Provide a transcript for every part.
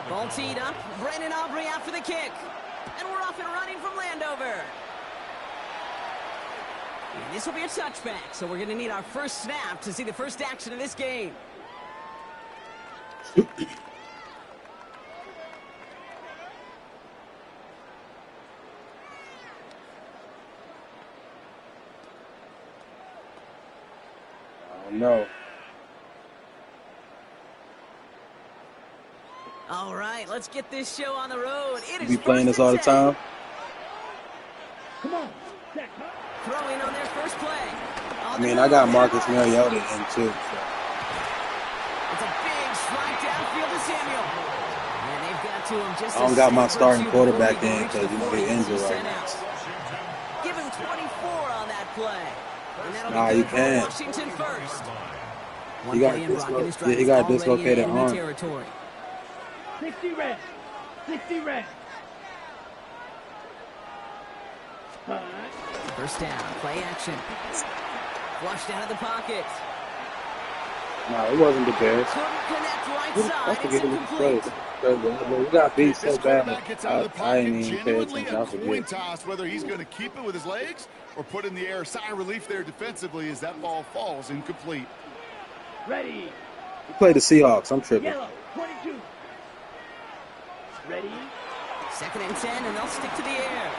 Ball teed up. Brandon Aubrey after the kick. And we're off and running from Landover. And this will be a touchback, so we're going to need our first snap to see the first action of this game. No. All right, let's get this show on the road. It is you be playing this all the time? Come on. Throwing on their first play. I mean, I got Marcus Mariota in too. So. It's a big strike downfield to Samuel. And they've got to him just I don't got my starting quarterback in because he's getting injured right now. Give him 24 on that play. Nah, you can't. Washington first. He got a dislocated arm. 60 red. 60 red. First down, play action. Flushed out of the pocket. Nah, it wasn't the Bears. Couldn't connect right side. It's incomplete. We got beat so bad. I ain't even pay attention. I Coin toss whether he's going to keep it with his legs or put in the air. Sigh of relief there defensively as that ball falls incomplete. Ready. We played the Seahawks. I'm tripping. Yellow, 22. Ready. 2nd and 10, and they'll stick to the air.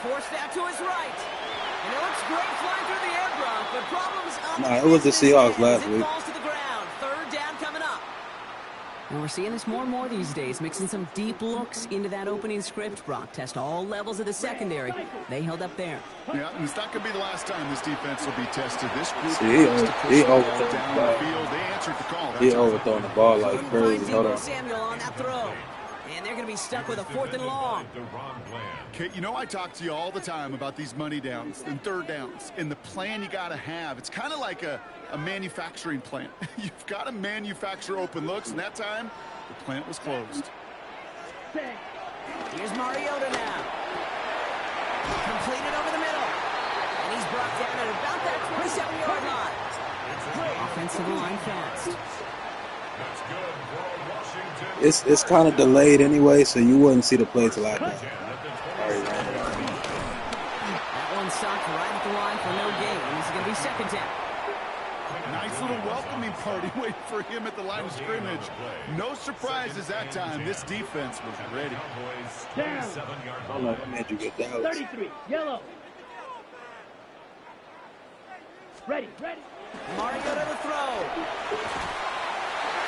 Forced out to his right. And it looks great flying through the air, Brock, but problems on Nah, it was the Seahawks last week. It falls to the ground. 3rd down coming up. And we're seeing this more and more these days, mixing some deep looks into that opening script. Brock test all levels of the secondary. They held up there. Yeah, and it's not going to be the last time this defense will be tested. This group he overthrown down the ball. the field. They answered the call. He overthrown the ball like crazy. Hold on. Samuel on that throw. And they're going to be stuck with a 4th and long. Kate, you know I talk to you all the time about these money downs and 3rd downs and the plan you got to have. It's kind of like a manufacturing plant. You've got to manufacture open looks, and that time the plant was closed. Here's Mariota now. Completed over the middle. And he's brought down at about that 27-yard line. Offensive line fast. It's kind of delayed anyway, so you wouldn't see the play till after. That one stopped right at the line for no gain. This is going to be 2nd down. Nice little welcoming party waiting for him at the line of scrimmage. No surprises that time. This defense was ready. Down. I don't know what made you get that. 33. Yellow. Ready. Ready. Mariota to throw.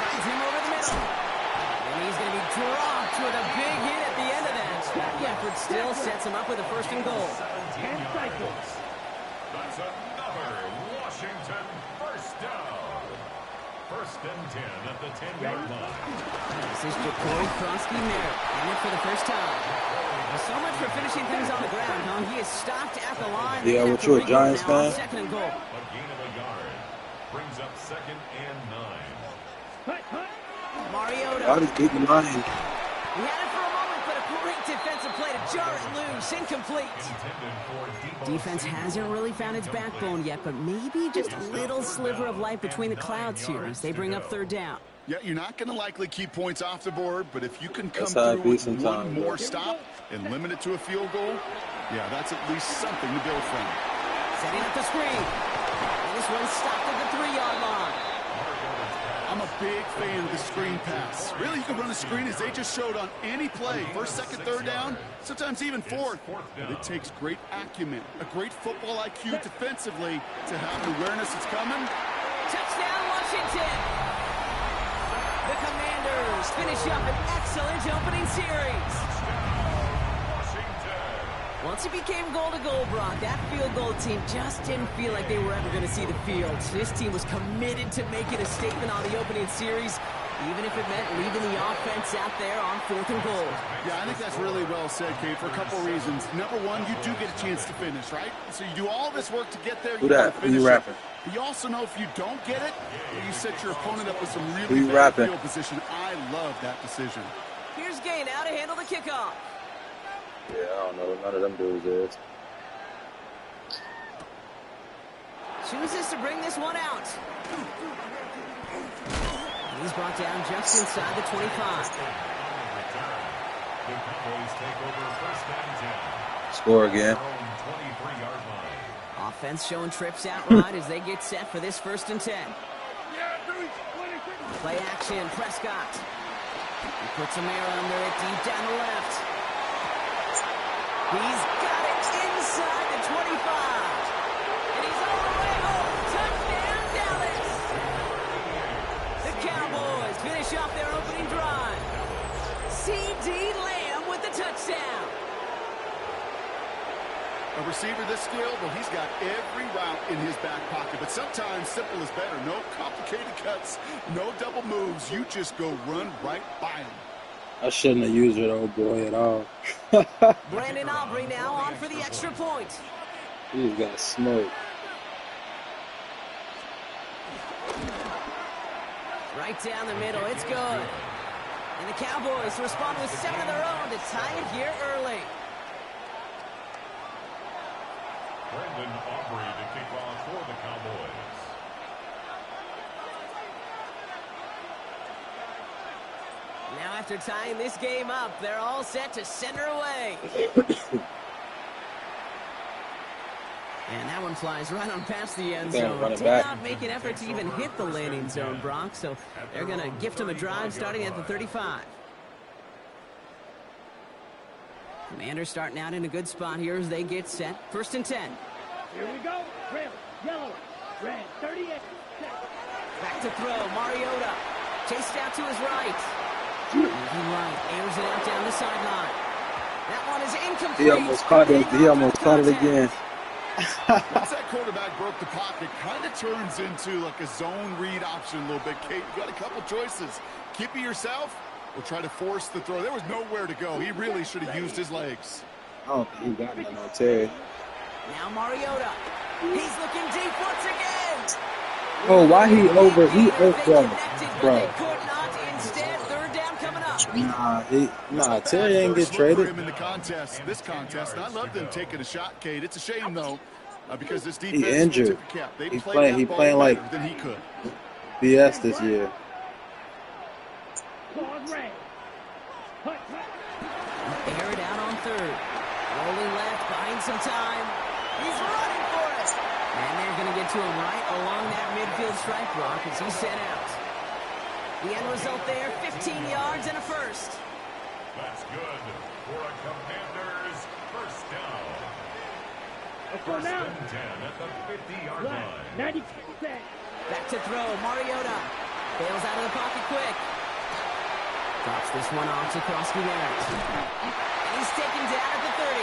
Finds him over the middle. And he's going to be dropped with a big hit at the end of that. The effort still sets him up with a 1st and goal. 10 cycles. That's another Washington first down. 1st and 10 at the 10-yard line. This is Jacory Krosky-Merritt in it for the first time. Well, so much for finishing things on the ground, huh? He is stopped at the line. Yeah, what you a Giants fan? 2nd and goal. A gain of a yard. Brings up 2nd and 9. Mariota. I just beat the line. He had it for a moment, but a great defensive play to jar it loose. Incomplete. Defense hasn't really found its backbone yet, but maybe just a little sliver of light between the clouds here as they bring up 3rd down. Yeah, you're not going to likely keep points off the board, but if you can come through with one more stop and limit it to a field goal, yeah, that's at least something to build from. Setting up the screen. And this one stopped at the 3-yard line. I'm a big fan of the screen pass. Really, you can run a screen as they just showed on any play. 1st, 2nd, 3rd down, sometimes even 4th. But it takes great acumen, a great football IQ defensively to have the awareness it's coming. Touchdown, Washington. The Commanders finish up an excellent opening series. Once it became goal-to-goal, Brock, that field goal team just didn't feel like they were ever going to see the field. This team was committed to making a statement on the opening series, even if it meant leaving the offense out there on 4th and goal. Yeah, I think that's really well said, Kate, for a couple of reasons. Number one, you do get a chance to finish, right? So you do all this work to get there. Who that? Who you rapping? But you also know if you don't get it, you set your opponent up with some really bad rapping? field position. I love that decision. Here's Gay now to handle the kickoff. Yeah, I don't know. None of them dudes is. Chooses to bring this one out. He's brought down just inside the 25. The Cowboys take over first and 10. Score again. 23-yard line. Offense showing trips out right as they get set for this first and 10. Play action, Prescott. He puts a man under it deep down the left. He's got it inside the 25. And he's all the way home. Touchdown, Dallas. The Cowboys finish off their opening drive. C.D. Lamb with the touchdown. A receiver this skilled, well, he's got every route in his back pocket. But sometimes simple is better. No complicated cuts, no double moves. You just go run right by him. I shouldn't have used it, old boy, at all. Brandon Aubrey now on for the extra point. He just got smoked. Right down the middle, it's good. And the Cowboys respond with 7 of their own to tie it here early. Brandon Aubrey to kick off for the Cowboys. Now after tying this game up, they're all set to send her away. And that one flies right on past the end zone. Did not make an effort to even hit the landing zone, Brock, so they're going to gift him a drive starting at the 35. Commanders starting out in a good spot here as they get set. First and 10. Here we go. Red, yellow, red, 38. Back to throw. Mariota chased out to his right. Moving right, airs it out down the sideline. That one is incomplete. He almost caught it. He almost caught it again. Once that quarterback broke the pocket, kind of turns into like a zone read option a little bit. Kate, you got a couple choices. Keep it yourself or try to force the throw. There was nowhere to go. He really should have used his legs. I don't think he got none on Terry. Now Mariota. He's looking deep once again. Oh, why he over? He They bro. connected, but they could not. Instead, third down coming up. Nah, Terry ain't get First look for traded. him in the contest, this contest. And I love them taking a shot, Kate. It's a shame though, because this defense He injured. took a cap. They He played playing. that He ball playing like better than he could. BS this year. Red. Hut, hut. Air it out on third. Rolling left, buying some time. He's running for it. And they're going to get to him right along that midfield strike block as he's sent out. The end result there, 15 yards and a first. That's good for a Commanders first down. Let's go First now. and 10 at the 50-yard Red, line. 90%. Back to throw, Mariota. Bails out of the pocket quick. Drops this one off to Krosky Merritt. And he's taken down at the 30.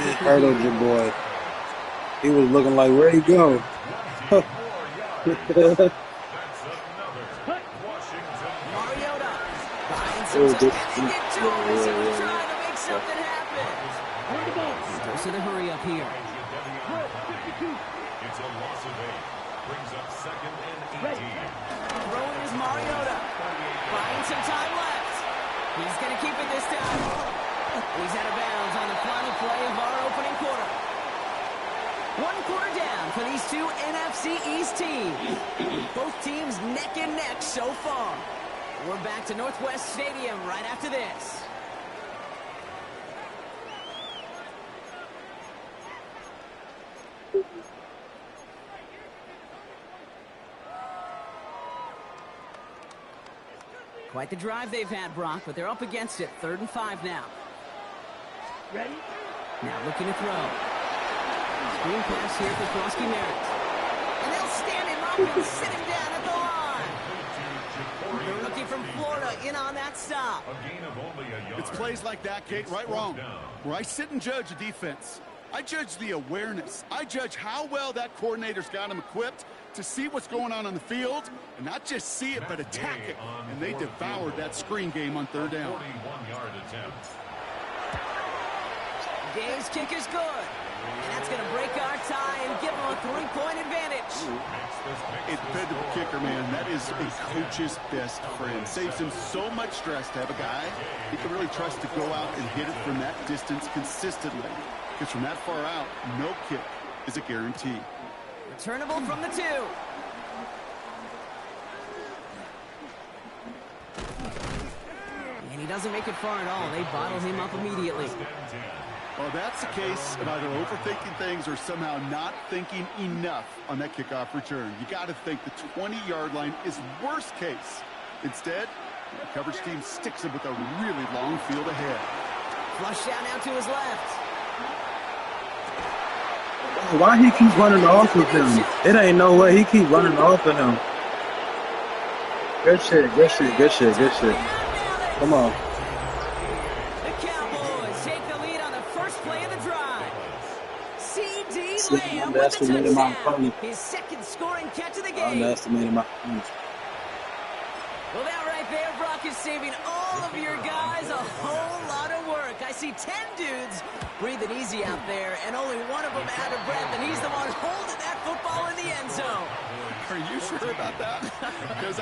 He hurdled your boy. He was looking like, where'd he go? That's another Washington. Mariota. Buying some Oh, time. this- And they get to him as he was trying to make something happen. On the ball. Goes to the hurry up here. Red, 52. It's a loss of 8. Brings up second and 18. Throwing is Mariota. Buying some time left. He's going to keep it this time. He's out of bounds on the final play of our opening quarter. 1 quarter down for these two NFC East teams. Both teams neck and neck so far. We're back to Northwest Stadium right after this. Quite the drive they've had, Brock, but they're up against it. 3rd and 5 now. Ready? Now looking to throw. Screen pass here for Krosky Merritt. And they'll stand him up and sit him down at the line. The rookie from Florida in on that stop. A gain of only a yard. It's plays like that, Kate, right, wrong, where I sit and judge a defense. I judge the awareness. I judge how well that coordinator's got him equipped to see what's going on the field, and not just see it, but attack it. And they devoured that screen game on 3rd down. 41-yard attempt. Gay's kick is good. And that's going to break our tie and give them a 3-point advantage. It fed to the kicker, man. That is a coach's best friend. Saves him so much stress to have a guy he can really trust to go out and hit it from that distance consistently. Because from that far out, no kick is a guarantee. Returnable from the 2. doesn't make it far at all. They bottle him up immediately. Well, that's the case of either overthinking things or somehow not thinking enough on that kickoff return. You got to think the 20-yard line is worst case. Instead, the coverage team sticks him with a really long field ahead. Flush down now to his left. Why he keep running off of him? It ain't no way he keep running off of him. Good shit, good shit, good shit, good shit. Come on. The Cowboys take the lead on the first play of the drive. CD Lamb with the touchdown. His second scoring catch of the game. Underestimated my opponent. Well, that right there, Brock, is saving all of your guys a whole lot of work. I see 10 dudes breathing easy out there, and only one of them out of breath, and he's the one holding that football in the end zone. Are you sure about that? Because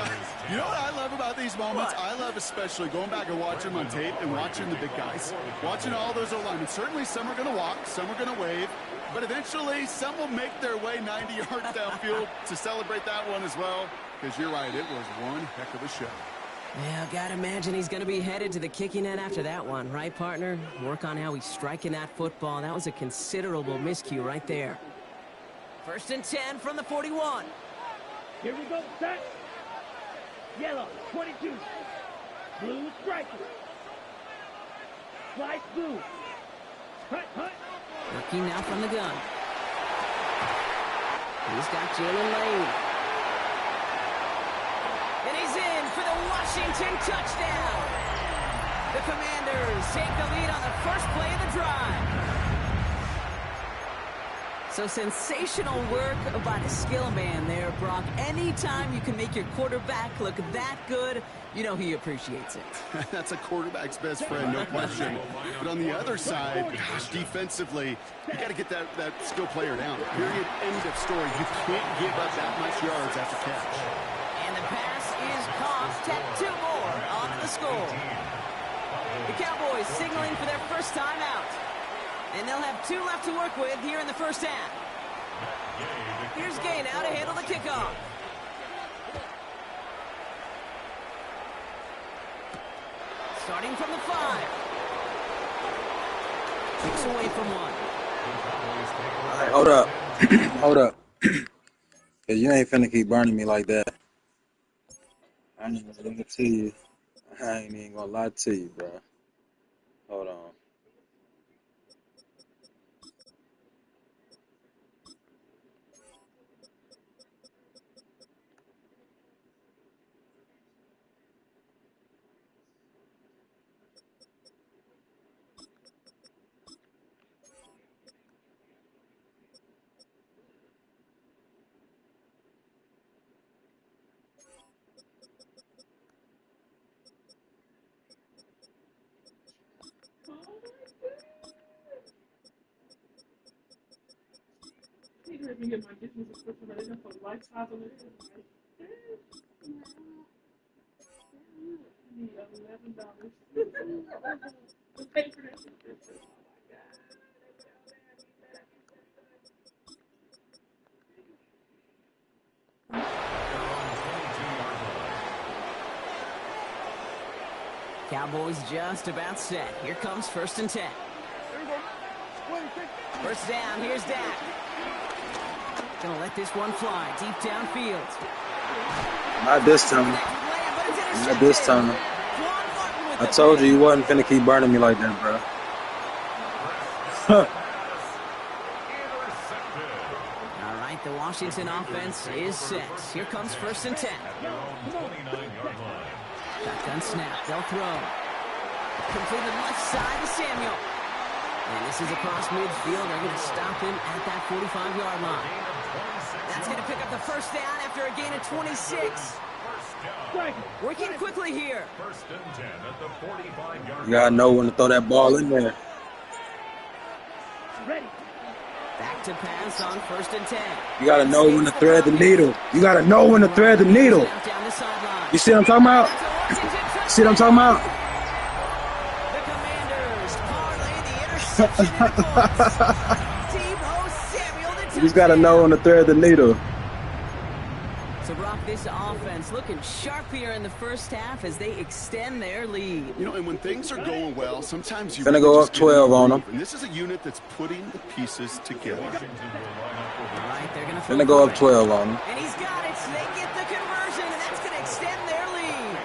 you know what I love about these moments? I love especially going back and watching them on tape and watching the big guys. Watching all those alignments. Certainly some are going to walk, some are going to wave, but eventually some will make their way 90 yards downfield to celebrate that one as well. Because you're right, it was one heck of a show. Yeah, gotta imagine he's gonna be headed to the kicking net after that one, right, partner? Work on how he's striking that football. That was a considerable miscue right there. 1st and 10 from the 41. Here we go, set. Yellow, 22. Blue striker. Slice blue. Hut, hut. Working now from the gun. He's got Jalen Lane. And he's in for the Washington touchdown. The Commanders take the lead on the first play of the drive. So sensational work by the skill man there, Brock. Anytime you can make your quarterback look that good, you know he appreciates it. That's a quarterback's best friend, no question. But on the other side, gosh, defensively, you got to get that skill player down. Period, end of story. You can't give up that much yards after catch. And the pass is caught. Tech 2 more on the score. The Cowboys signaling for their first time out. And they'll have 2 left to work with here in the first half. Here's Gay now to handle the kickoff. Starting from the 5. Kicks away from 1. All right, hold up. Hold up. Because you ain't finna keep burning me like that. I ain't even gonna to you. I ain't even gonna lie to you, bro. Hold on. Let me get my Disney subscription right now for lifestyle on it. I need $11 to pay for that subscription. Oh my God. Cowboys just about set. Here comes 1st and 10. First down, here's Dak. Gonna let this one fly deep downfield. Not this time. Not this time. I told you wasn't finna keep burning me like that, bro. All right, the Washington offense is set. Here comes 1st and 10. Shotgun snap, they'll throw. Completed left side to Samuel. And this is across midfield. They're going to stop him at that 45-yard line. That's going to pick up the first down after a gain of 26. Working quickly here. 1st and 10 at the 45-yard. You gotta know when to throw that ball in there. Ready. Back to pass on 1st and 10. You gotta know when to thread the needle. You gotta know when to thread the needle. Down the sideline. You see what I'm talking about? See what I'm talking about? The Commanders parlay the interception into points. Team host Samuel the You just gotta know when to thread the needle. So Brock, talk, this offense looking sharp here in the first half as they extend their lead. You know, and when things are going well, sometimes you Finna go up 12 on them. And this is a unit that's putting the pieces together. Right, they're gonna Finna go up 12 on them. And he's got it. They get the conversion, and that's going to extend their lead.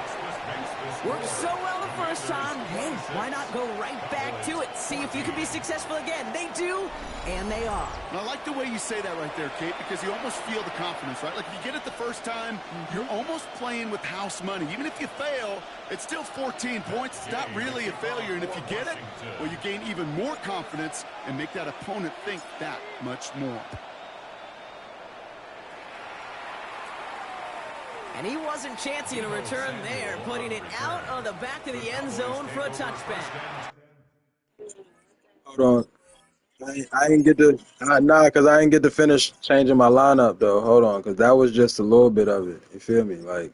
Worked so well the first time. Hey, why not go right back to it? See if you can be successful again. They do, and they are. And I like the way you say that right there, Kate, because you almost feel the confidence, right? Like if you get it the first time, you're almost playing with house money. Even if you fail, it's still 14 points. It's not really a failure. And if you get it, well, you gain even more confidence and make that opponent think that much more. And he wasn't chancing a return there, putting it out on the back of the end zone for a touchback. Hold on. I didn't get to, because I didn't get to finish changing my lineup, though. Hold on, because that was just a little bit of it. You feel me? Like,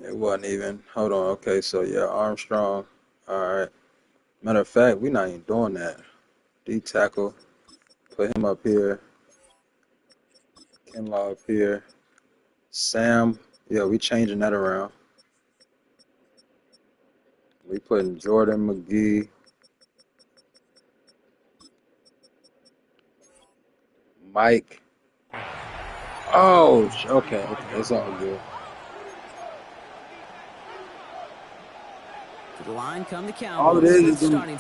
it wasn't even. Hold on. Okay, so, yeah, Armstrong. All right. Matter of fact, we're not even doing that. D-tackle. Put him up here. Kinlaw up here. Sam. Yeah, we changing that around. We putting Jordan McGee. Mike. Oh, okay, it's all good. To the line come the Cowboys.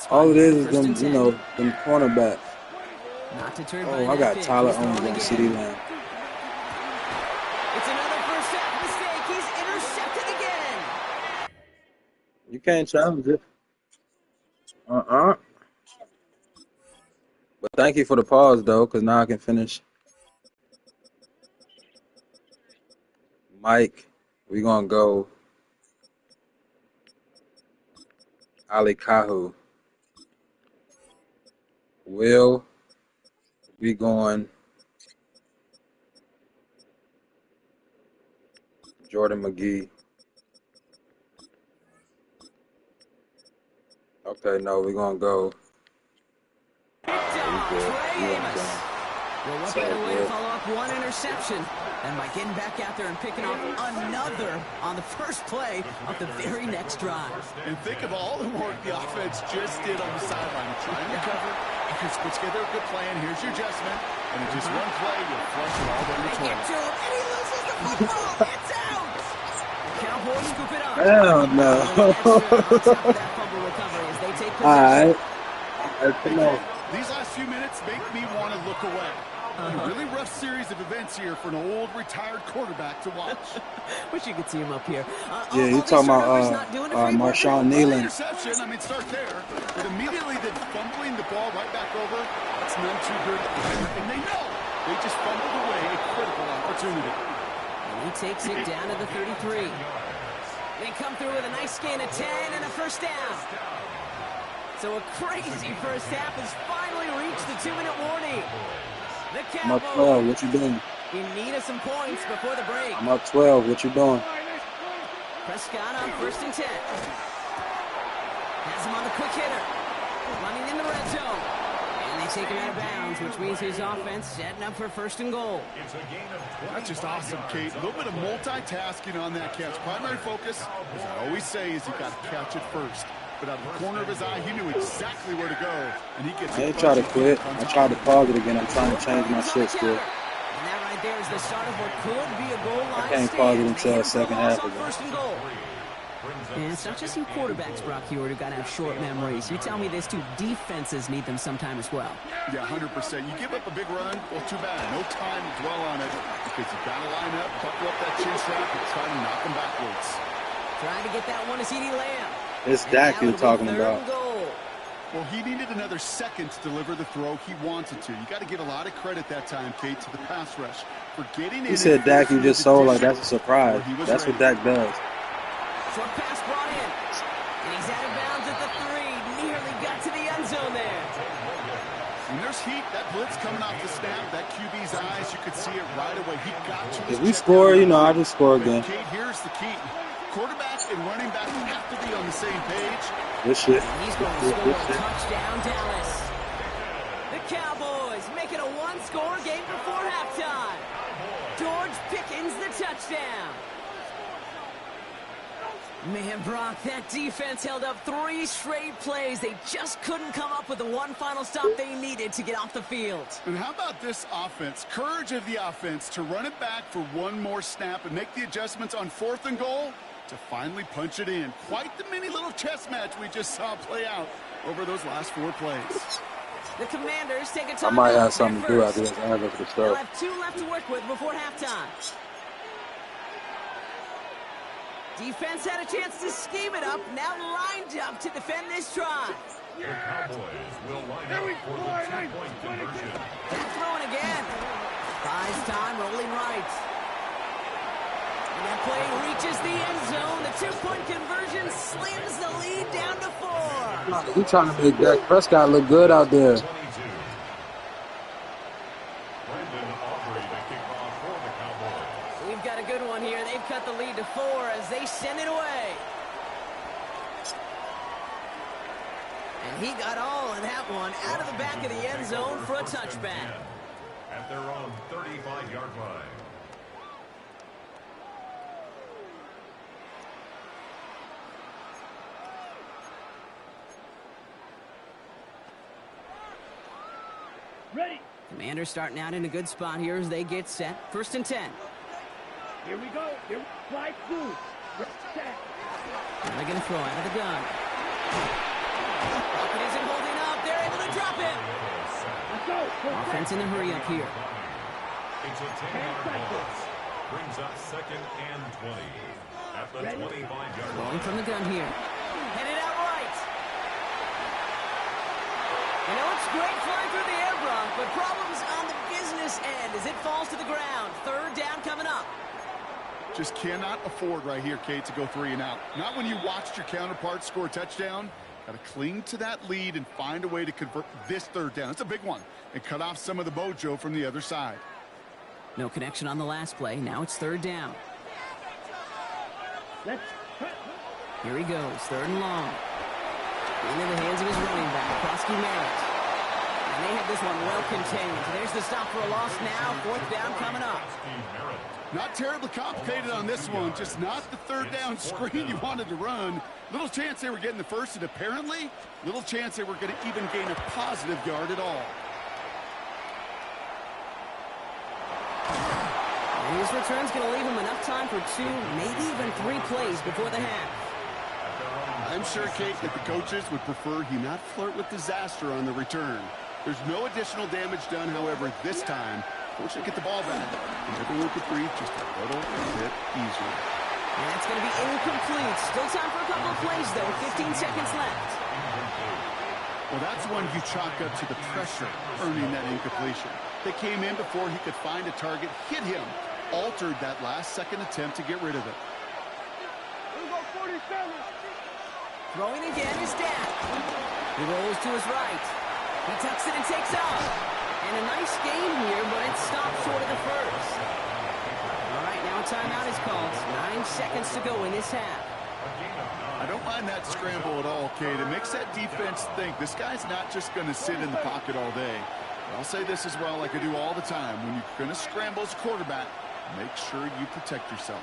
All it is them, you know, them cornerbacks. Not deterred Oh, by I got that Tyler pick. He's Owens throwing on again. CD Lamb. It's another first half mistake. He's intercepted again. You can't challenge it. But thank you for the pause, though, because now I can finish. Mike, we going to go Ali Kahu. Will, we going Jordan McGee. Okay, no, we're going to go. Well, what better way to follow up one interception than by getting back out there and picking off another on the first play of the very next drive. And think of all the work the offense just did on the sideline. Try and recover. You can put together a good plan. Here's your adjustment. And in just one play, you'll flush it all down the They get toilet. to him, and he loses the football. It's out. The Cowboys scoop it up. Hell no. On top of that fumble recovery as they take possession. All right. Come on. These last few minutes make me want to look away. A really rough series of events here for an old retired quarterback to watch. Wish you could see him up here. Yeah, you talking about Marshawn Nealon. Interception, I mean, start there. But immediately then fumbling the ball right back over, that's none too good. And they know they just fumbled away a critical opportunity. And he takes it down to the 33. They come through with a nice gain of 10 and a first down. So a crazy first half has finally reached the 2-minute warning. The I'm up Cowboys 12. What you doing? in need of some points before the break. I'm up 12. What you doing? Prescott on 1st and 10. Has him on the quick hitter. Running in the red zone. And they take him out of bounds, which means his offense setting up for 1st and goal. That's just awesome, Kate. A little bit of multitasking on that catch. Primary focus, as I always say, is you got to catch it first. But out of the corner of his eye, he knew exactly where to go. And he gets I ain't try to quit. I tried to pause it again. I'm trying to change my shit still. And that right there is the start of what could be a goal line I can't pause it until second half again. 1st and goal. And it's not just you quarterbacks, Brock Hewitt, who got to have short memories. You tell me these two defenses need them sometime as well. Yeah, 100%. You give up a big run, well, too bad. No time to dwell on it because you've got to line up, buckle up that chin strap, and try to knock them backwards. Trying to get that one to CD Lamb. It's Dak you're talking about. Well, he needed another second to deliver the throw he wanted to. You got to give a lot of credit that time, Kate, to the pass rush for getting in. He said Dak you just sold like that's a surprise. That's what Dak does. Short pass brought in. And he's out of bounds at the 3. Nearly got to the end zone there. When there's heat, that blitz coming off the snap, that QB's eyes, you could see it right away. He got to his If we score, you know, I just score again. Kate, here's the key. Quarterback and running back have to be on the same page. Good shit. He's going to score a touchdown, Dallas. The Cowboys make it a one-score game before halftime. George Pickens, the touchdown. touchdown. Man, Brock, that defense held up 3 straight plays. They just couldn't come up with the one final stop they needed to get off the field. And how about this offense? Courage of the offense to run it back for one more snap and make the adjustments on 4th and goal to finally punch it in. Quite the mini little chess match we just saw play out over those last 4 plays. The Commanders take a timeout. I might have something to do after this. I have to go to the They'll store. have 2 left to work with before halftime. Defense had a chance to scheme it up, now lined up to defend this drive. The Cowboys will line up for the 2-point conversion. Back throwing again. Buys time, rolling right. And that play reaches the end zone. The 2-point conversion slams the lead down to 4. He trying to make Dak Prescott look good out there. 22. Brandon Aubrey to kick off for the Cowboys. We've got a good one here. They've cut the lead to 4 as they send it away. And he got all of that one out of the back of the end zone for a touchback. At their own 35-yard line. Ready. Commanders starting out in a good spot here as they get set. 1st and 10. Here we go. Here, slide through. Set. They're going to throw out of the gun. Rocket isn't holding up. They're able to drop it. Let's go. Offense in a hurry up here. It's a 10-yard loss. Brings up 2nd and 20. At the 25-yard Rolling line. from the gun here. Headed out right. You know, it's great flying through the air, Brock, but problems on the business end as it falls to the ground. 3rd down coming up. Just cannot afford right here, Kate, to go 3 and out. Not when you watched your counterparts score a touchdown. Got to cling to that lead and find a way to convert this 3rd down. It's a big one. And cut off some of the mojo from the other side. No connection on the last play. Now it's 3rd down. Let's cut. Here he goes. 3rd and long. Into the hands of his running back, Krosky Merritt. And they have this one well contained. There's the stop for a loss now. 4th down coming up. Not terribly complicated on this one. Just not the 3rd down screen you wanted to run. Little chance they were getting the first, and apparently little chance they were going to even gain a positive yard at all. And his return's going to leave him enough time for 2, maybe even 3 plays before the half. I'm sure, Kate, that the coaches would prefer he not flirt with disaster on the return. There's no additional damage done, however, this time. Fortunately, get the ball back. And everyone could breathe just a little bit easier. And that's going to be incomplete. Still time for a couple of plays, though. 15 seconds left. Well, that's one you chalk up to the pressure, earning that incompletion. They came in before he could find a target, hit him, altered that last-second attempt to get rid of it. Here we go, 47. Throwing again is Dak. He rolls to his right. He tucks it and takes off. And a nice gain here, but it stopped short of the first. All right, now a timeout is called. 9 seconds to go in this half. I don't mind that scramble at all, Kate. It makes that defense think this guy's not just going to sit in the pocket all day. But I'll say this as well, like I do all the time. When you're going to scramble as a quarterback, make sure you protect yourself.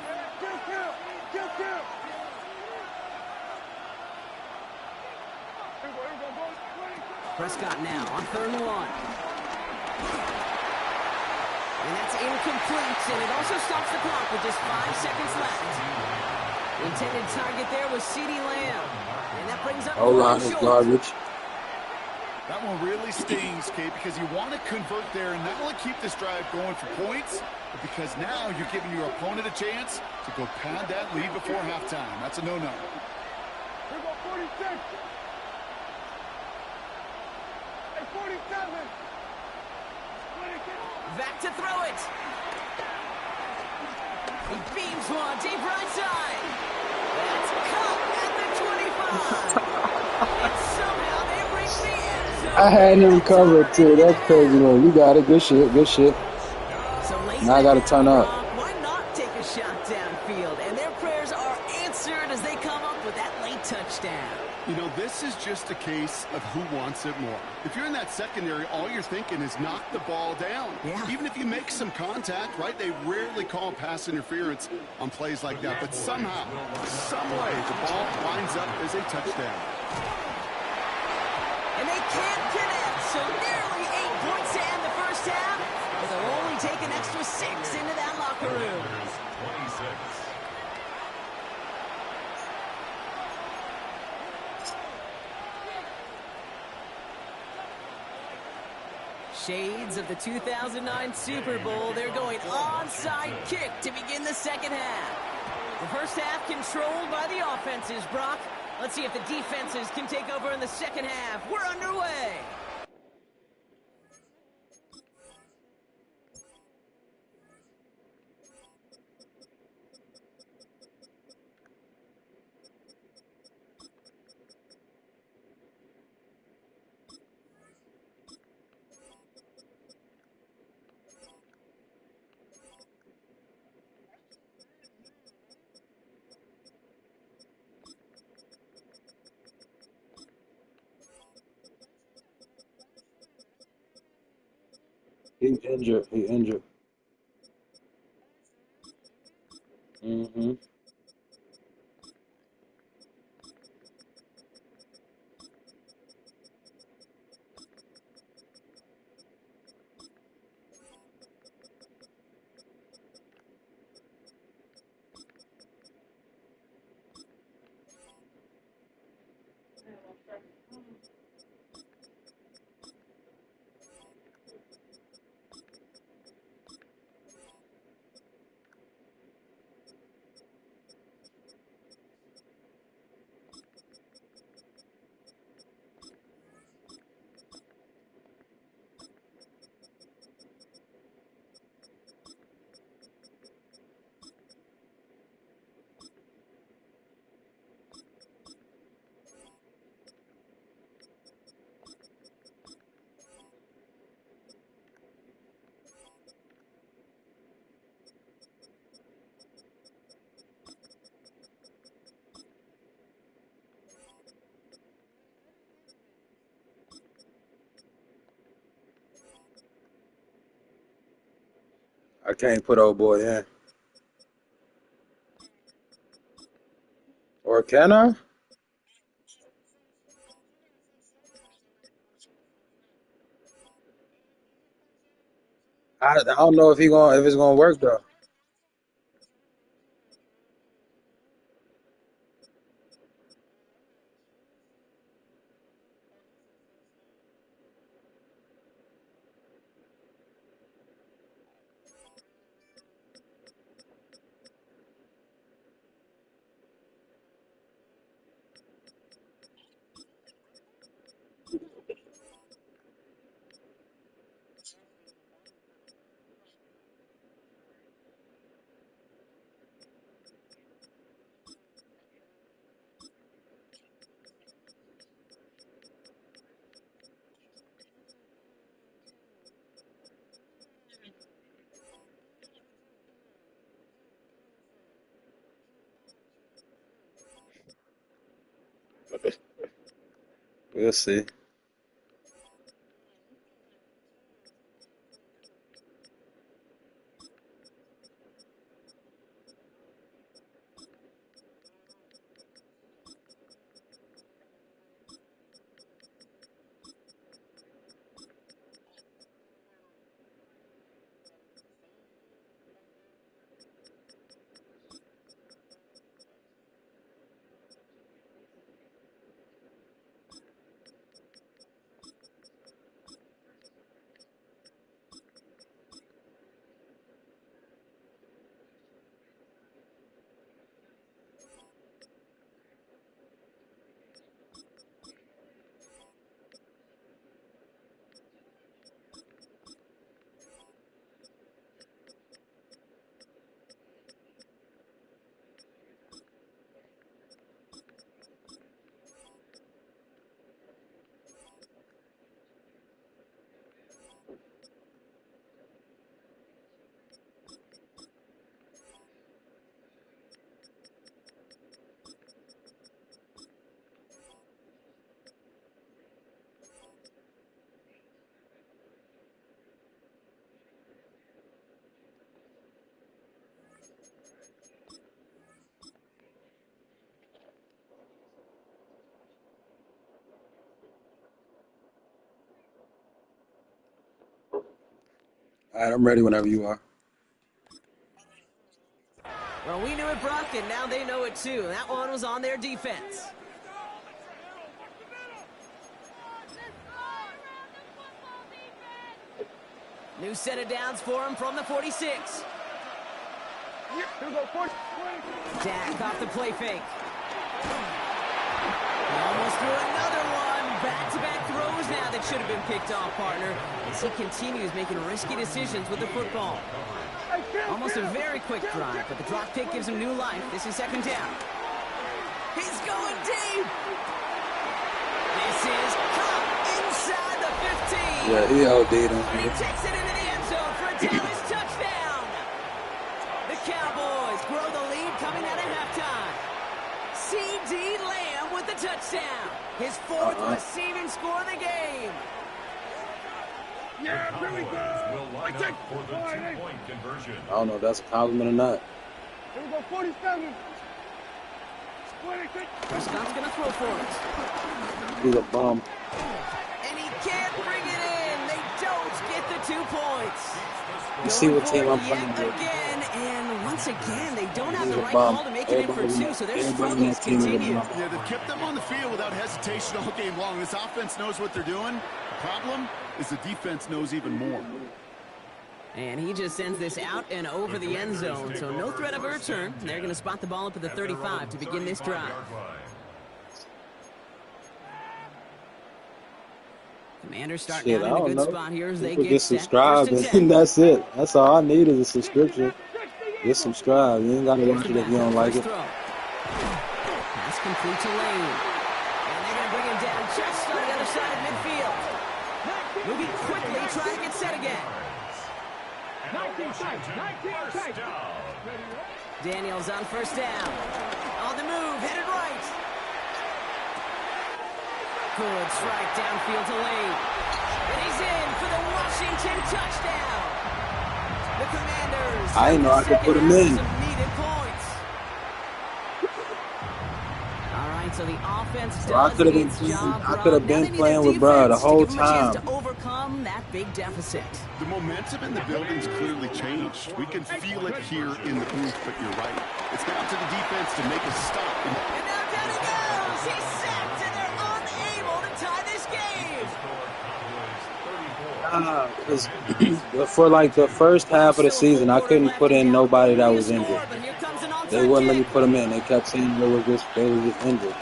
Prescott now on 3rd and 1. And that's incomplete, and it also stops the clock with just 5 seconds left. The intended target there was CeeDee Lamb. And that brings up O-line is garbage. That one really stings, Kate, because you want to convert there and not only keep this drive going for points, but because now you're giving your opponent a chance to go pad that lead before halftime. That's a no-no. Here we go, 46. Hey, 47. Back to throw it. He beams one deep right side. That's caught at the 25. And somehow they reach the end zone. I had him covered too. That's crazy, though. You got it. Good shit. Good shit. So Now I got to turn up. Why not take a shot downfield? And their prayers are answered as they come up with that late touchdown. You know, this is just a case of who wants it more. If you're in that secondary, all you're thinking is knock the ball down. Yeah. Even if you make some contact, right, they rarely call pass interference on plays like that. But somehow, some way, the ball winds up as a touchdown. And they can't connect, so nearly 8 points to end the first half, but they'll only take an extra 6 into that locker room. 26. Shades of the 2009 Super Bowl. They're going onside kick to begin the second half. The first half controlled by the offenses, Brock. Let's see if the defenses can take over in the second half. We're underway. He injured. He injured. Mm-hmm. I can't put old boy in. Or can I? I don't know if it's gonna work though. We'll see. All right, I'm ready whenever you are. Well, we knew it, Brock, and now they know it too. That one was on their defense. New set of downs for him from the 46. Dak off the play fake. He almost threw another one. Back-to-back throws now that should have been picked off, partner, as he continues making risky decisions with the football. Almost a very quick drive, but the drop kick gives him new life. This is second down. He's going deep. This is caught inside the 15. Yeah, he OD'd him. And he takes it into the end zone for a Dallas touchdown. The Cowboys grow the lead coming out of halftime. C.D. Lamb with the touchdown. His fourth receiving score of the game. Yeah, here we go. I take for the 2-point conversion. I don't know if that's a compliment or not. Here we go, 47. Prescott's going to throw for it. He's a bum. And he can't bring it in. They don't get the 2 points. You see what team I'm playing with. Again, and once again, they don't have He's the a right bum. call to make it in for 2, so their struggles continue. Yeah, they've kept them on the field without hesitation all game long. This offense knows what they're doing. The problem is the defense knows even more. And he just sends this out and over the end zone, so no threat of a return. They're going to spot the ball up at the 35 to begin this drive. Commanders starting out in a good spot here as they get subscribed, and that's it. That's all I need is a subscription. Just subscribe. You ain't got to watch it if you don't like it. Pass complete to Lane. And they're going to bring him down just on the other side of midfield. Moving quickly, trying to get set again. 19 tight. Daniels on first down. On the move, headed right. Good strike downfield to Lane. And he's in for the Washington touchdown. The Commanders. I didn't know I could put him in. Some needed points. All right, so the offense does its job. I could have been playing with Bro the whole time. To overcome that big deficit. The momentum in the building's clearly changed. We can feel it here in the booth, but you're right. It's down to the defense to make a stop. And now down he goes. He's sacked, and they're unable to tie this game. Because for like the first half of the season, I couldn't put in nobody that was injured. They wouldn't let me put them in. They kept saying they were just injured.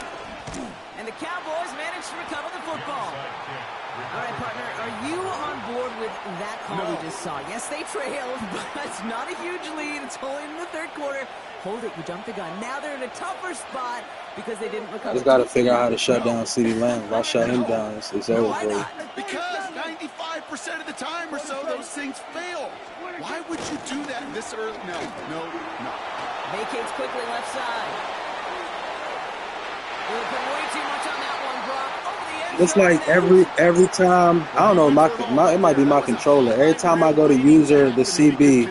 And the Cowboys managed to recover the football. All right, partner, are you on board with that call we just saw? Yes, they trailed, but it's not a huge lead. It's only in the third quarter. Hold it, you jumped the gun. Now they're in a tougher spot because they didn't recover. Just got to figure out how to shut down C.D. Lamb. If I shut him down, it's over for you. Because 95% of the time or so, those things fail. Why would you do that this early? No. Vacates quickly left side. We'll put way too much on that one, Brock. Over the end. It's like every time, I don't know, it might be my controller. Every time I go to user the CB,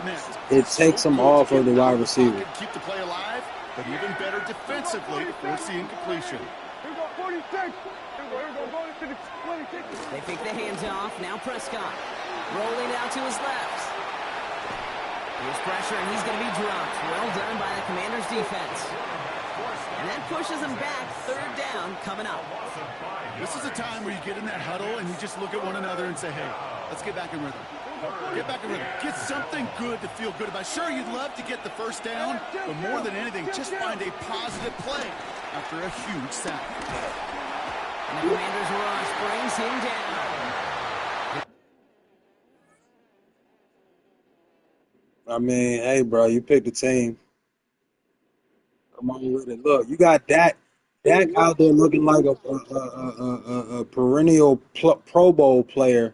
it takes them off of the wide receiver. Keep the play alive, but even better defensively to force the incompletion. Here we go, 46. Here we go, going to the 26. They pick the hands off. Now Prescott rolling out to his left. Here's pressure, and he's going to be dropped. Well done by the Commanders' defense. And that pushes them back. Third down coming up. This is a time where you get in that huddle and you just look at one another and say, hey, let's get back in rhythm. Get back in rhythm. Get something good to feel good about. Sure, you'd love to get the first down, but more than anything, just find a positive play after a huge sack. And the Commanders' rush brings him down. I mean, hey, bro, you picked the team. Come on with it. Look, you got Dak out there looking like a perennial Pro Bowl player.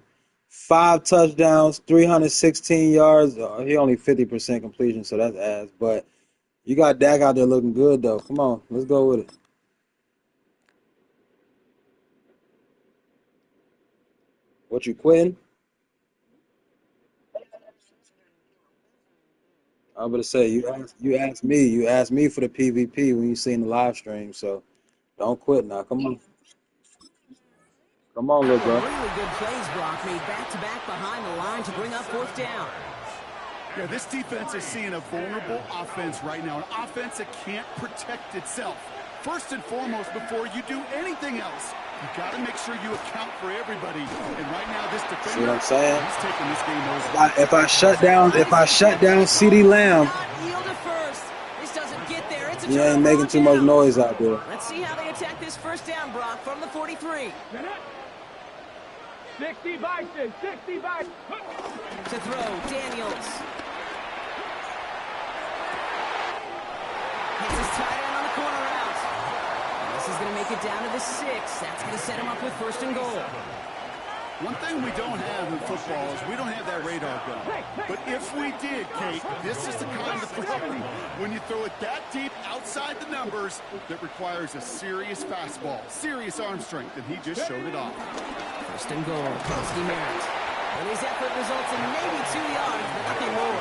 5 touchdowns, 316 yards. He only 50% completion, so that's ass. But you got Dak out there looking good, though. Come on, let's go with it. What, you quitting? I'm gonna say you asked me for the PvP when you seen the live stream, so don't quit now. Come Come on, little bro. Really good plays, Brock, made back-to-back behind the line to bring up fourth down. Yeah, this defense is seeing a vulnerable offense right now, an offense that can't protect itself. First and foremost, before you do anything else, you got to make sure you account for everybody. And right now, this defender, See what I'm saying? he's taking this game over. If I shut down CeeDee Lamb, Not yield to first. This doesn't get there. It's a you ain't turnover making on too much downs. noise out there. Let's see how they attack this first down, Brock, from the 43. 60 by 60 by. To throw, Daniels. Hits his tight end on the corner out. And this is going to make it down to the 6. That's going to set him up with first and goal. One thing we don't have in football is we don't have that radar gun. But if we did, Kate, this is the kind of throw, when you throw it that deep outside the numbers, that requires a serious fastball, serious arm strength, and he just showed it off. First and goal, Kowski Merritt. And his effort results in maybe 2 yards, but nothing more.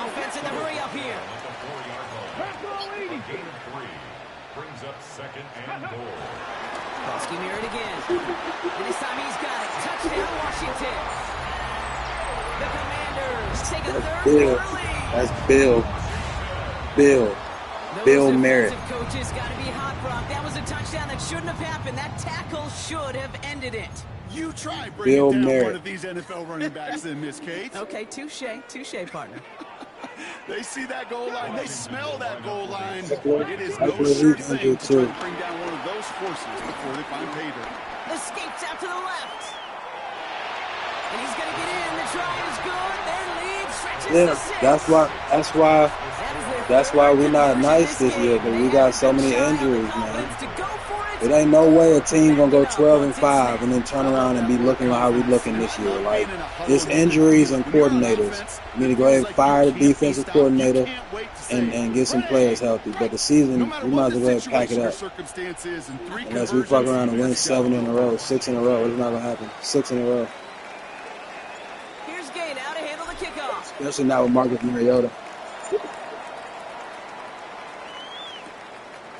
Offense in the hurry up here. Gain of 3 brings up second and goal. Kowski Merritt again. And this time he's got it. Touchdown, Washington. The Commanders take a third-quarter lead. That's Bill. Bill Merritt. Those defensive coaches got to be hot, Brock. That was a touchdown that shouldn't have happened. That tackle should have ended it. You try Bill bringing down Merritt. one of these NFL running backs in, Miss Kate. Okay, touche, partner. They see that goal line. They smell that goal line. what- It is that's no what sure he's thing gonna do, to try too. to bring down one of those forces before they find pay dirt. Escapes out to the left. And he's going to get in. The try is good. Their lead stretches Yeah, to 6. that's why we're not nice this year, because we got so many injuries, man. It ain't no way a team gonna go 12-5 and then turn around and be looking like how we looking this year. Like, it's injuries and coordinators. You need to go ahead and fire the defensive coordinator and get some players healthy. But the season, we might as well go ahead and pack it up. Unless we fuck around and win 7 in a row, 6 in a row. It's not gonna happen. 6 in a row. Here's Gay now to handle the kickoff. Especially now with Marcus Mariota.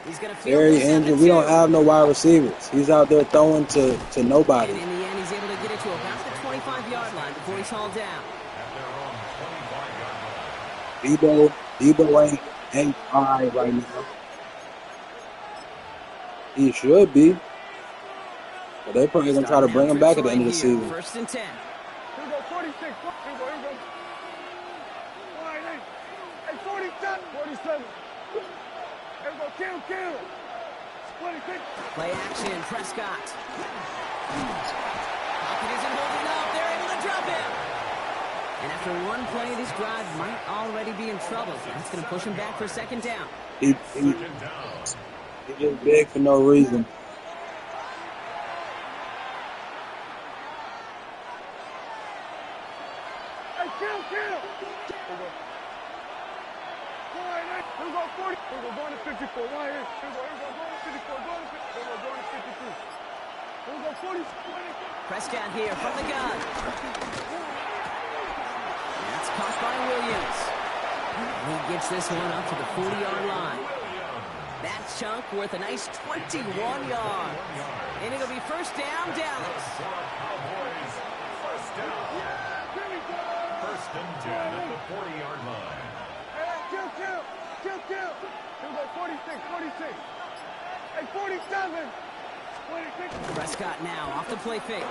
He's going to field Very this at the injured. We don't 2. have no wide receivers. He's out there throwing to nobody. And in the end, he's able to get it to about the 25-yard line before he's hauled down. Debo ain't all right now. He should be. But they're probably going to try to bring him back at the end of the season. First and 10. Here we go, 46. Here we go. All right, hey, 47. 47. Here we go, kill. 26. Play action, Prescott. Pocket isn't holding up. They're able to drop him. And after one play, this drive might already be in trouble. That's going to push him back for second down. He just big for no reason. Hey, kill. Here we go, 40. Here we go, going to 54. Right here. Here we go, going to 54. Going to 52. Here we go, 40. Prescott here from the gun. That's caught by Williams. He gets this one up to the 40-yard line. That chunk worth a nice 21 yards. And it'll be first down, Dallas. Cowboys, first down. First and 10 at the 40-yard line. Kill. Here we go, 46. Hey, 47. 26. Prescott now off the play fake.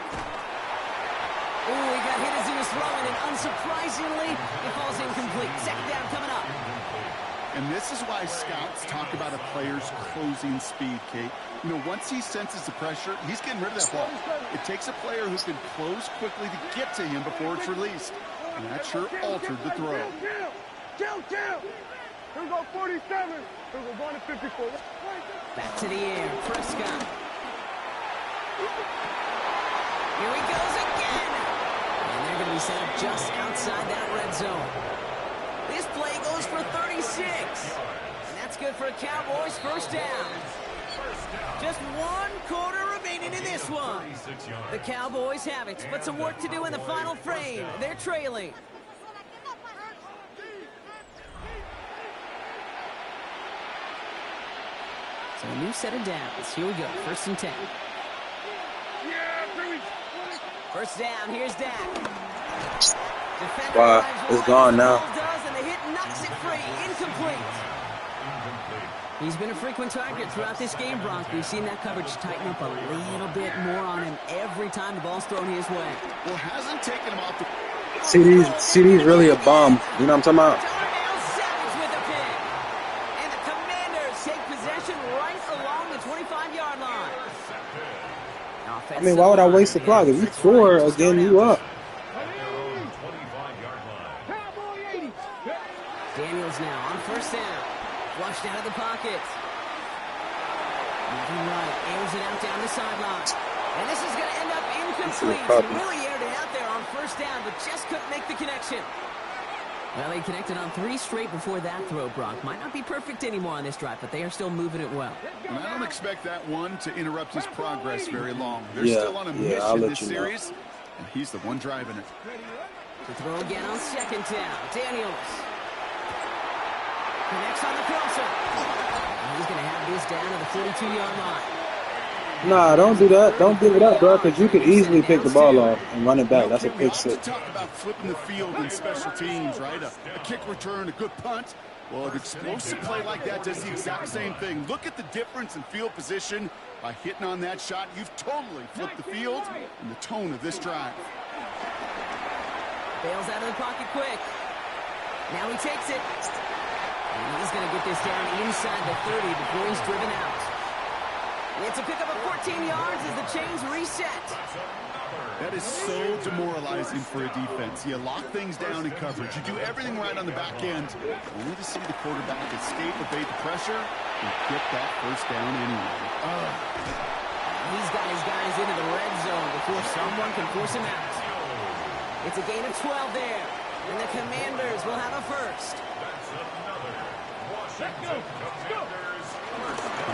Ooh, he got hit as he was throwing, and unsurprisingly, it falls incomplete. Second down coming up. And this is why scouts talk about a player's closing speed, Kate. You know, once he senses the pressure, he's getting rid of that ball. It takes a player who can close quickly to get to him before it's released. And that sure altered the throw. Kill. Here we go, 47. Here we go, going to 54. Back to the air, Prescott. Here he goes again. And they're going to be set up just outside that red zone. This play goes for 36. And that's good for a Cowboys first down. Just 1 quarter remaining in this one. The Cowboys have it, but some work to do in the final frame. They're trailing. So a new set of downs. Here we go, first and 10. Yeah. First down, here's Dak. Defender Wow, drives it's right gone as the now. ball does, and the hit knocks it free. Incomplete. He's been a frequent target throughout this game, Bronk. We've seen that coverage tighten up a little bit more on him every time the ball's thrown his way. Well, hasn't taken him off the... CD's really a bum. You know what I'm talking about? Darnell Savage with a pick. And the Commanders take possession right along the 25-yard line. I mean, why would I waste the clock? If you score again, you up. Daniels now on first down. Flushed out of the pocket. Moving right, airs it out down the sideline. And this is going to end up incomplete. He really aired it out there on first down, but just couldn't make the connection. Well, he connected on 3 straight before that throw, Brock. Might not be perfect anymore on this drive, but they are still moving it well. And I don't expect that one to interrupt his progress very long. They're still on a mission this series, and he's the one driving it. To throw again on second down. Daniels. Connects on the crosser. And he's going to have this down to the 42-yard line. Nah, don't do that. Don't give it up, bro, because you could easily pick the ball off and run it back. That's a pick six. We talk about flipping the field in special teams, right? A kick return, a good punt. Well, an explosive play like that does the exact same thing. Look at the difference in field position. By hitting on that shot, you've totally flipped the field and the tone of this drive. Bails out of the pocket quick. Now he takes it. And he's going to get this down inside the 30 before he's driven out. It's a pickup of 14 yards as the chains reset. That is so demoralizing for a defense. You lock things down in coverage. You do everything right on the back end, only to see the quarterback escape, evade the pressure, and get that first down anyway. He's got his guys into the red zone before someone can force him out. It's a gain of 12 there, and the Commanders will have a first. From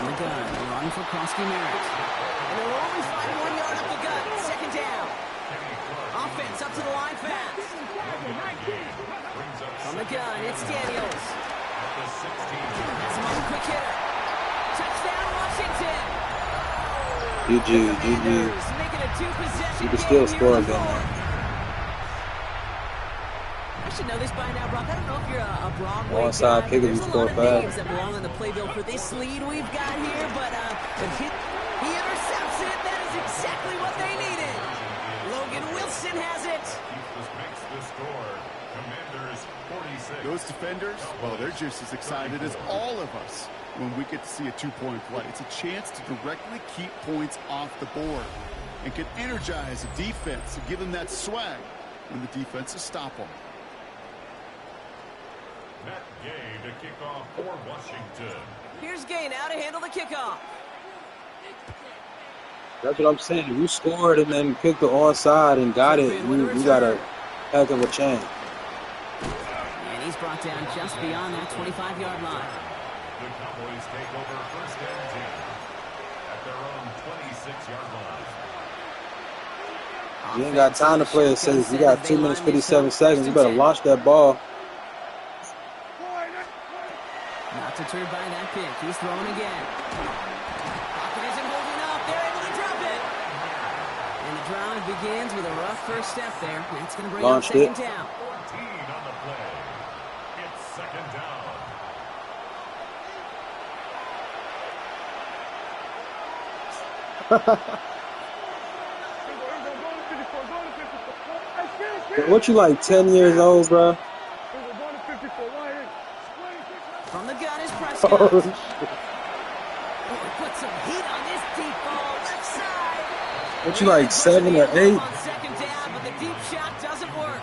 the gun, run for Krosky Merritt. And they'll only find 1 yard up the gut. Second down. Offense up to the line fast. From the gun, it's Daniels. That's him on a quick hitter. Touchdown, Washington. GG. Making a 2-possession You can still score again. I should know this by now, Brock. I don't know if you're a Broadway Onside guy. kick if you There's a score lot of fast. names that belong on the playbill for this lead we've got here, but he intercepts it. That is exactly what they needed. Logan Wilson has it. Those defenders, well, they're just as excited as all of us when we get to see a two-point play. It's a chance to directly keep points off the board and can energize a defense and give them that swag when the defenses stop them. Matt Gay to kick off for Washington. Here's Gay now to handle the kickoff. That's what I'm saying. If you scored and then kicked the onside and got it, you got a heck of a chance. And he's brought down just beyond that 25-yard line. The Cowboys take over first and 10 at their own 26-yard line. You ain't got time to play it safe. You got 2 minutes, 57 seconds. You better launch that ball. Not deterred by that pick. He's throwing again. Pocket isn't holding up. They're able to drop it. And the drive begins with a rough first step there. That's going to bring up second down. 14 on the play. It's second down. What, you like 10 years old, bro? From the gun is Prescott. Oh, shit. Put some heat on this deep ball left side. What, you like 7 or 8? On second down, but the deep shot doesn't work.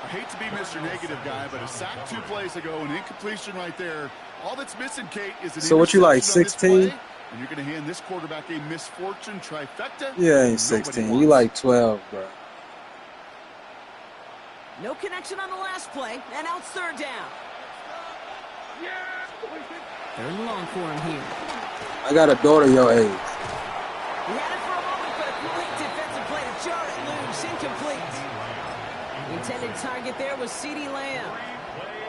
I hate to be Mr. Negative guy, but a sack 2 plays ago, an incompletion right there. All that's missing, Kate, is an So what, you like 16? And you're going to hand this quarterback a misfortune trifecta. Yeah, ain't 16. You like 12, bro. No connection on the last play, and now it's third down. Third and long for him here. I got a daughter your age. He had it for a moment, but a quick defensive play to jar it loose. Incomplete. The intended target there was CeeDee Lamb.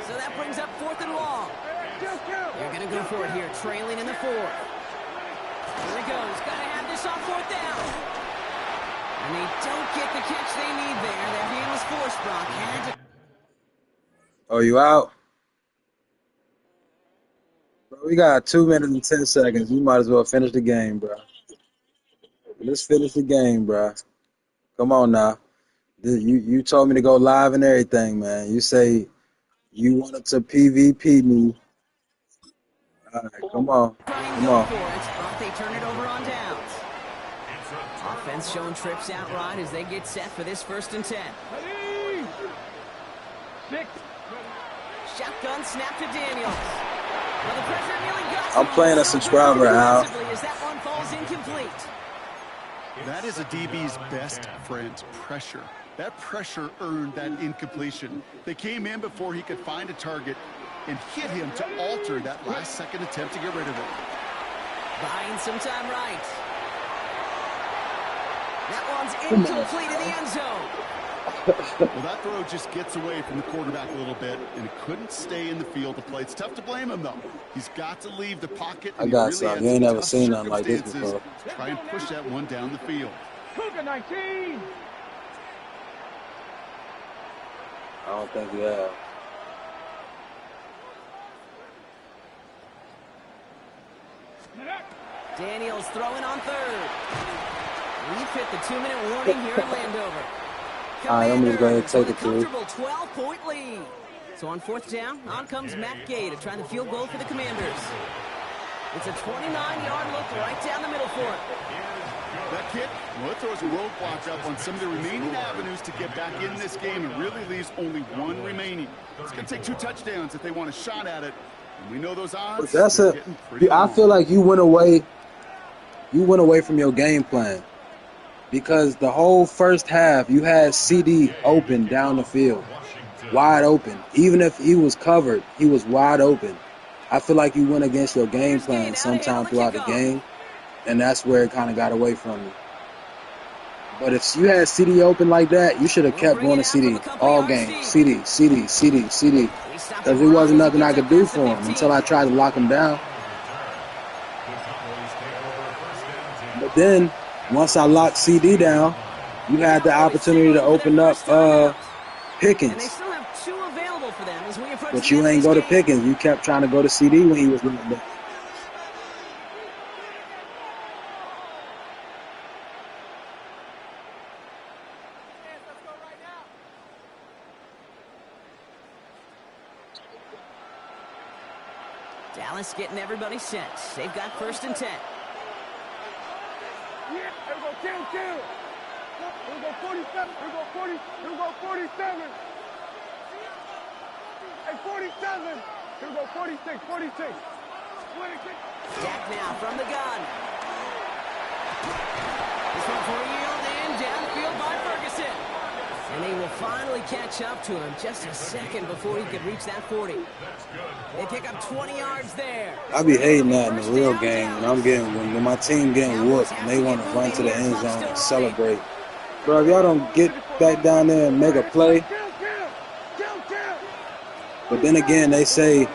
So that brings up 4th and long. They're going to go for it here, trailing in the 4th. Here it goes. Got to have this on 4th down. And they don't get the catch they need there. Their hand was forced, Brock. Had to... Oh, you out? Bro, we got 2 minutes and 10 seconds. You might as well finish the game, bro. Let's finish the game, bro. Come on now. You told me to go live and everything, man. You say you wanted to PvP me. All right, come on. Try and Come go on. for it, but they turn it over on downs. Offense showing trips out right as they get set for this 1st and 10. Ready? 6. Shotgun snap to Daniels. Well, the pressure nearly got I'm to him. playing a Still subscriber, good Al. defensively as that one falls incomplete. That is a DB's best friend, pressure. That pressure earned that incompletion. They came in before he could find a target and hit him to alter that last-second attempt to get rid of it. Buying some time right. That one's incomplete in the end zone. Well, that throw just gets away from the quarterback a little bit, and it couldn't stay in the field to play. It's tough to blame him, though. He's got to leave the pocket. I And got he really some. had You ain't some never tough seen nothing like this circumstances before. to try and push that one down the field. Cougar 19. I don't think you have. Daniels throwing on 3rd. We've hit the 2-minute warning here in Landover. All right, I'm just going to take Commanders it through. with a comfortable 12-point lead. So on 4th down, on comes Matt Gay to try the field goal for the Commanders. It's a 29-yard look right down the middle for it. That kick, well, it throws a roadblock up on some of the remaining avenues to get back in this game and really leaves only one remaining. It's going to take 2 touchdowns if they want a shot at it. And we know those odds. That's are a. getting pretty I low. feel like you went away. You went away from your game plan because the whole first half you had CD open down the field, wide open. Even if he was covered, he was wide open. I feel like you went against your game plan sometime throughout the game, and that's where it kind of got away from you. But if you had CD open like that, you should have kept going to CD all game. CD, because there wasn't nothing I could do for him until I tried to lock him down. But then, once I locked CD down, you had the opportunity to open up And they Pickens. still have 2 available for them as we approach But the you end of ain't this go to game. Pickens. You kept trying to go to CD when he was running back. Dallas getting everybody set. They've got 1st and 10. Yeah, here we go, kill. Here we go, 47. Here we go, 40. Here we go, 47. Hey, 47. Here we go, 46. 26. 26. Dak now from the gun. This one for a yield in downfield by Ferguson. And they will finally catch up to him just a second before he could reach that 40. They pick up 20 yards there. I be hating that in the real game when my team getting whooped and they want to run to the end zone and celebrate. Bro, if y'all don't get back down there and make a play. But then again, they say,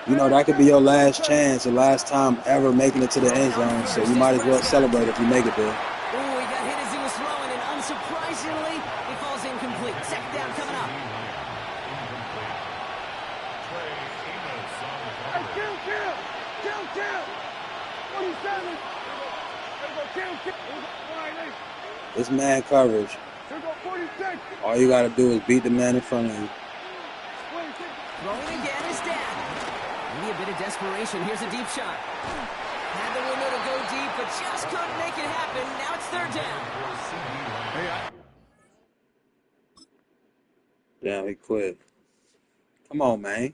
you know, that could be your last chance, the last time ever making it to the end zone. So you might as well celebrate if you make it there. Ooh, he got hit as he was throwing, and unsurprisingly, he falls incomplete. 2nd down coming up. Kill. 47. Here we go, kill. It's man coverage. Here we go, 46. All you got to do is beat the man in front of you. 26. Throwing again is Dak. Maybe a bit of desperation. Here's a deep shot. Had the window to go deep, but just couldn't make it happen. Now it's 3rd down. Damn, he quit. Come on, man.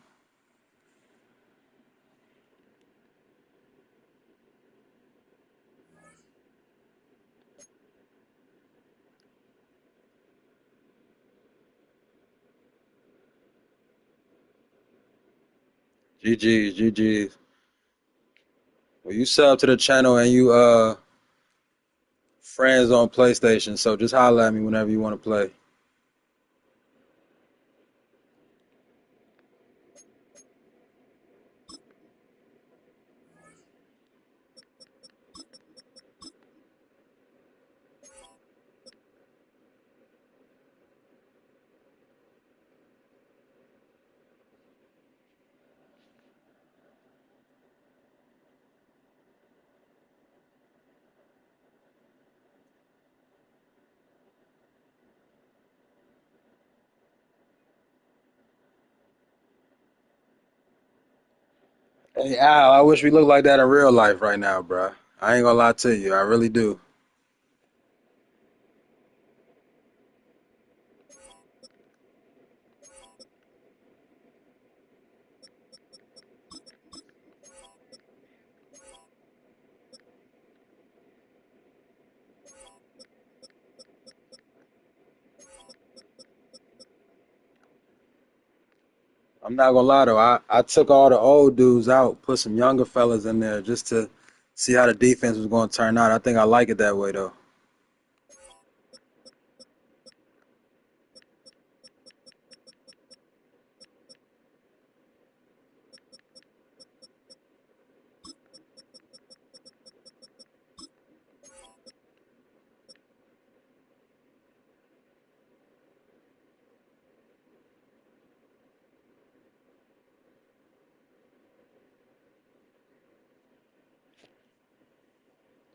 GG's. Well, you sub to the channel and you friends on PlayStation, so just holler at me whenever you want to play. Hey, Al, I wish we looked like that in real life right now, bruh. I ain't gonna lie to you. I really do. I'm not gonna lie though. I took all the old dudes out, put some younger fellas in there just to see how the defense was gonna turn out. I think I like it that way though.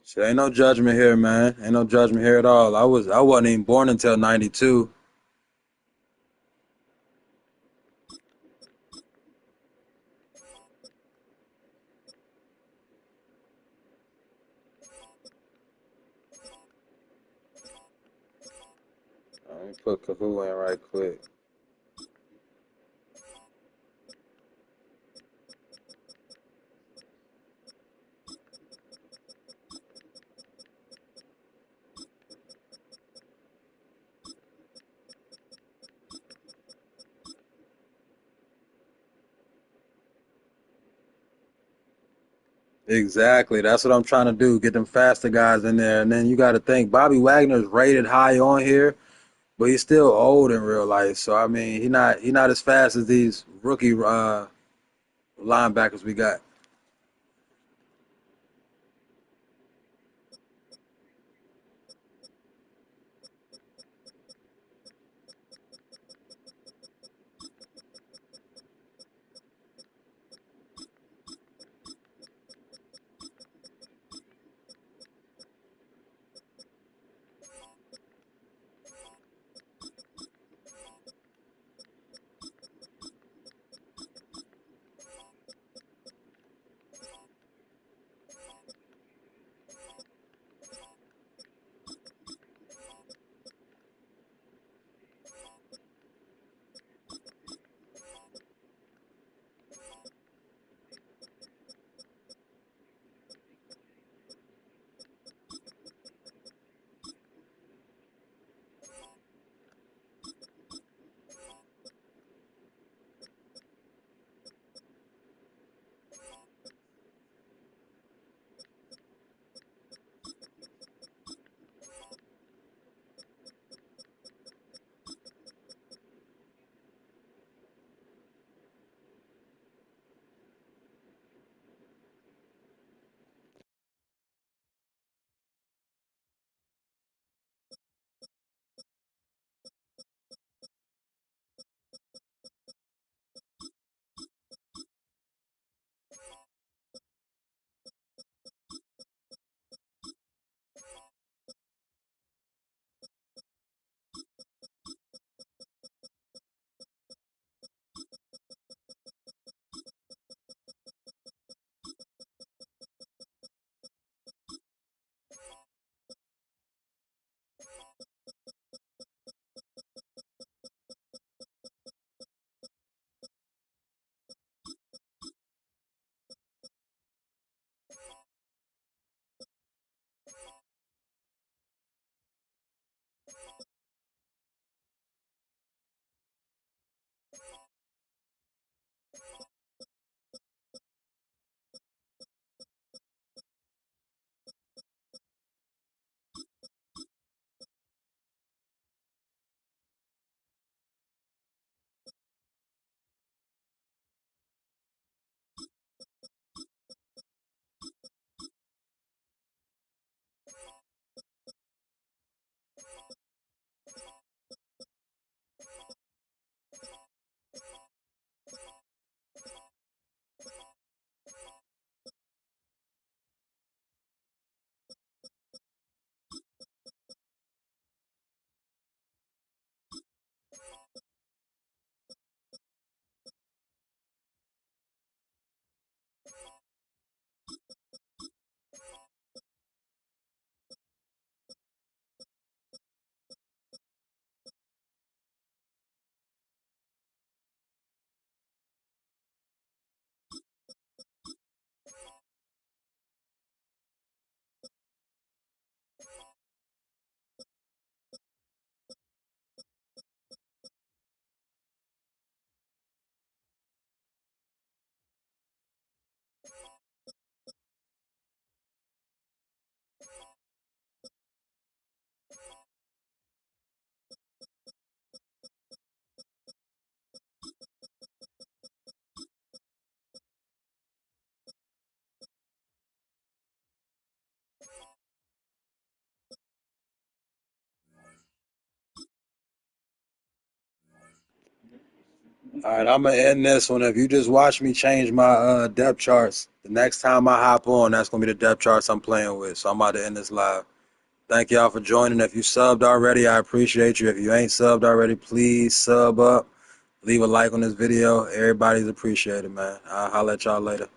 Shit, ain't no judgment here, man. Ain't no judgment here at all. I wasn't even born until '92. Let me put Kahoo in right quick. Exactly. That's what I'm trying to do. Get them faster guys in there. And then you got to think Bobby Wagner's rated high on here, but he's still old in real life. So I mean, he not as fast as these rookie linebackers we got. All right, I'm going to end this one. If you just watch me change my depth charts, the next time I hop on, that's going to be the depth charts I'm playing with. So I'm about to end this live. Thank y'all for joining. If you subbed already, I appreciate you. If you ain't subbed already, please sub up. Leave a like on this video. Everybody's appreciated, man. I'll holler at y'all later.